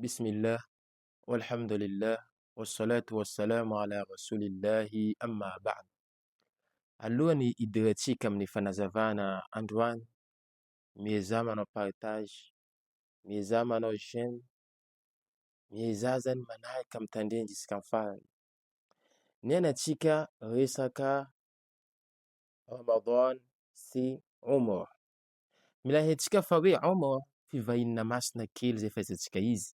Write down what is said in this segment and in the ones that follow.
Bismillah, walhamdulillah, wassalatu wassalamu ala rasulillahi amma ba'd. Alohan'ny idirantsika amin'ny fanazavana androany, miezah manao partage, miezah manao j'aime, miezah zany manaraka mitandreny jusk'amy farany. Niainantsika resaka Ramadan sy Umra. Mila haintsika fa hoe Umra fivahinana masina kely zay fahaizantsika izy.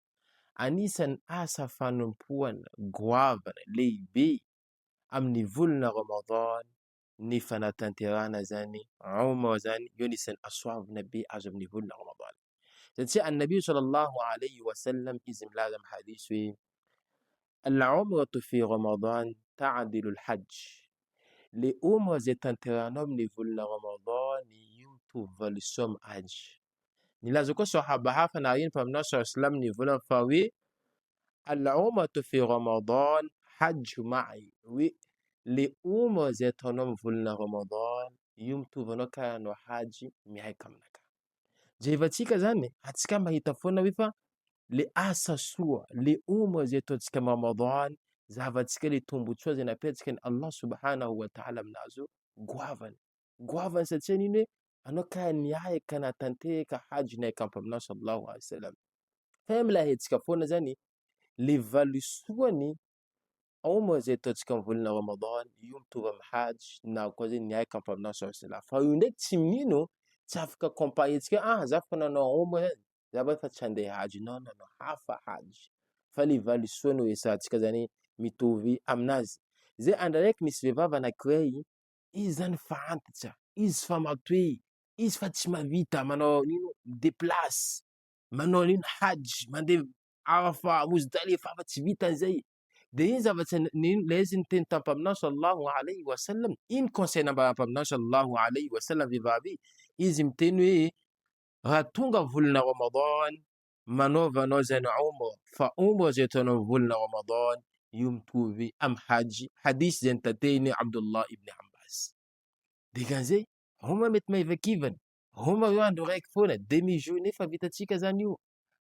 Anisan'ny asa fanompoana goavana lehibe amin'ny volana Ramadan ny fanatanterahana zany Umra zany, io anisan'ny asoavana be azo amin'ny volana Ramadan. Satria annabi sallallahu alayhi wa sallam izy milaza amin'ny hadisy hoe al-umratu fi Ramadan ta'dilu al-hajj. Le Umra zay tanterahanao amin'ny volana Ramadan io mitovy valisoa amin'ny hajj. Nilaza koa sahaba hafa nareny mpaminao sallam ny volana fa hoe al-umratu fi Ramadan hajju ma'i, hoe le Umra zay ataonao amin'ny volana Ramadan io mitovy anao karaha hanao hajj miaraka aminakahy. Jevantsika zany antsika mahita foana hoe fa le asa soa, le Umra zay ataontsika amin'ny Ramadan, zahavantsika le tombontsoa zay napetraka ny Allah subhanahu wa ta'ala aminazy io goavana. Goavana satria nino hoe anao karaha niaraka natanteraka hajj niaraka amin'ny mpaminao sallallahu alaihi wasallam. Fa mila haintsika foana zany le valisoany Umra zay ataontsika amin'ny volana Ramadan io mitovy amin'ny hajj na koa zany niaraka amin'ny mpaminao sallallahu alaihi wasallam. Fa io ndraiky tsy minino, tsy afaka comparentsika za fa nanao Umra za ba fa tsy handeha hajj, non non, hafa hajj. Fa le valisoa no resahantsika zany mitovy aminazy. Zay andra raiky nisy vehivavy anankiray, izy zany fa antitra, izy fa matoe, izy fa tsy mahavita manao nino déplace, manao nino hajj, mandeha Arafa, Muzdalifa fa tsy vitan'izay. De iny zavatra le izy niteny tampaminao sallallahu alayhi wa sallam, iny conseil nambaram-paminao sallallahu alayhi wa sallam vehivavy, izy miteny hoe raha tonga volana Ramadan manaova anao zany Umra, fa Umra zay ataonao amin'ny volana Ramadan io mitovy amin'ny hajj. Hadisy zay notanteriny Abdullah ibn Abbas. Dikan'izay Umra mety maivakivana, Umra io andro raiky foana, demi-journée fa vitantsika zany io.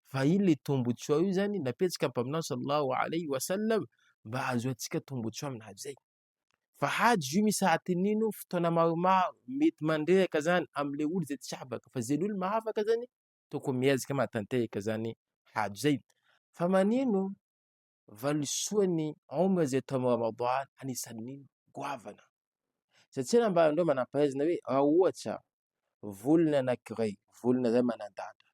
Fa iny le tombotsoa io zany napetraka mpaminao sallallahu alayhi wa sallam mba ahazoantsika tombotsoa aminazy zay. Fa hajj io misy atin'ino fotoana maromaro, mety mandreraka zany am'le olo zay tsy afaka, fa zay olo mahafaka zany tokony miezaka matanteraka zany hajj zay. Fa manino valisoany Umra zay atao amin'ny Ramadan anisan'ny goavana. Satria nambaran'ireo manam-pahaizana hoe raha ohatra volana anankiray, volana zay manan-danja,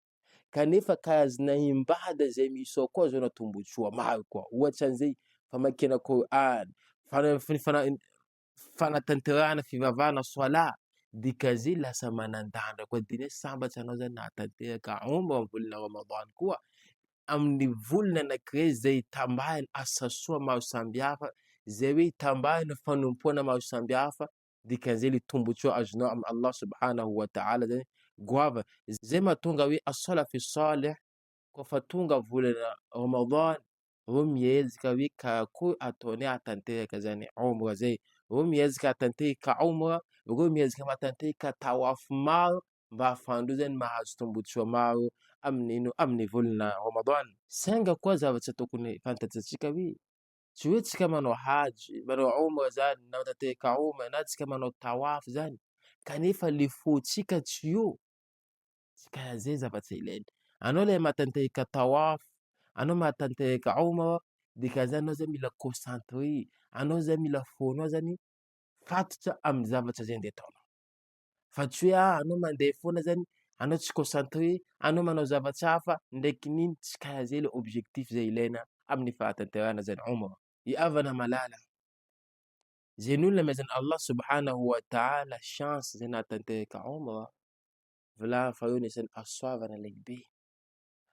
kanefa karazana imbada zay misy ao koa azonao tombotsoa maro koa. Ohatra an'izay famakiana Koran, fanatanterahana fivavahana soala, dikan'izay lasa manan-danja koa. De hoe sambatra anao zany nahatanteraka Umra amin'ny volana Ramadan koa, amin'ny volana anankiray zay itambahana asa soa maro sambihafa, zay hoe itambahana fanompoana maro sambihafa, dikan'izay le tombotsoa azonao amin'ny Allah subhanahu wa ta'ala zany goavana. Zay mahatonga hoe as-salafi salih kaofa tonga volana Ramadan, reo miezaka hoe karakory ataony hatanteraka zany Umra zay. Reo miezaka hatanteraka Umra, reo miezaka matanteraka tawaf maro mba ahafahandreo zany mahazo tombotsoa maro amin'ny volana Ramadan. Sainga koa zavatra tokony fantatrantsika hoe tsy hoe tsika manao hajj, manao Umra zany na matanteraka Umra na tsika manao tawaf zany kanefa le fôtsika tsy io. Tsy karaha zay zavatra ilaina. Anao le matanteraka tawaf, anao matanteraka Umra, dikan'izay anao zany mila concentré, anao zany mila fônao zany fatotra amin'ny zavatra zay andeha ataonao. Fa tsy hoe anao mandeha foana zany, anao tsy concentré, anao manao zavatra hafa ndraiky niny, tsy karaha zay le objectif zay ilaina amin'ny fanatanterahana zany Umra. Iavana malala, zay ny olona amezan'ny Allah subhanahu wa ta'ala chance zay nahatanteraka Umra, volagny fa io anisan'ny asoavana lehibe.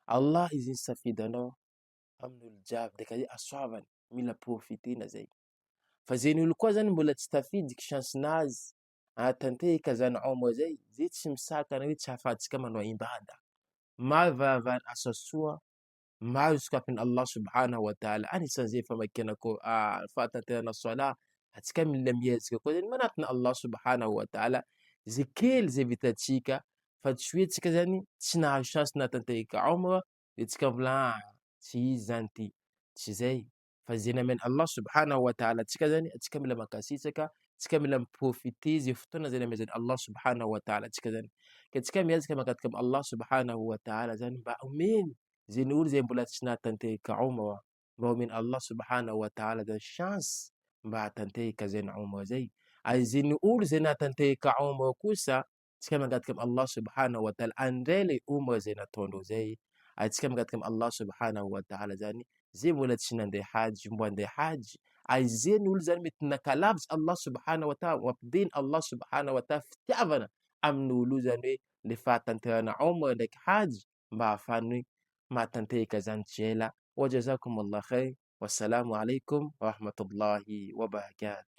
Allah izy nisafidy anao amin'olo jiaby, dikan'izay asoavana, mila profitena zay. Fa zay ny olo koa zany mbola tsy tafidiky chance-nazy hatanteraka zany Umra zay, zay tsy misakana hoe tsy ahafahantsika manao imbada. Maro varavara asa soa, maro sokafin' Allah subhanahu wa ta'ala, anisan'izay famakiana Koran, fanatanterahana soala. Antsika mila miezaka koa zany manantona Allah subhanahu wa ta'ala zay kely zay vitantsika, fa tsy hoe tsika zany tsy nahazo chance nahatanteraka Umra de tsika mbola tsy izy zany ty, tsy zay. Fa zay nameny Allah subhanahu wa ta'ala antsika zany, antsika mila mankasitraka, antsika mila miprofite zay fotoana zay namezany Allah subhanahu wa ta'ala antsika zany. Ka antsika miezaka mankatika amin'ny Allah subhanahu wa ta'ala zany mba omeny zay ny olo zay mbola tsy nahatanteraka umra, mba omeny Allah subhanahu wa ta'ala zany chance mba hahatanteraka zay ny umra zay. Ary zay ny olo zay nahatanteraka umra kosa, antsika mangataka amin'ny Allah subhanahu wa ta'ala andray le umra zay nataondreo zay. Antsika mangataka amin'ny Allah subhanahu wa ta'ala zany zay mbola tsy nandeha haji mbo handeha haji. Ary zay ny olo zany mety nakalavitsy Allah subhanahu wa ta'ala, mampidiny Allah subhanahu wa ta'ala fitiavana amin'ny olo io zany hoe le fahatanterana umra ndraiky haji mba ahafahany mahatanteraka zany tsy ela. Wa jazakumullah khair. Wassalamu alaikum wa rahmatullahi wa barakatuh.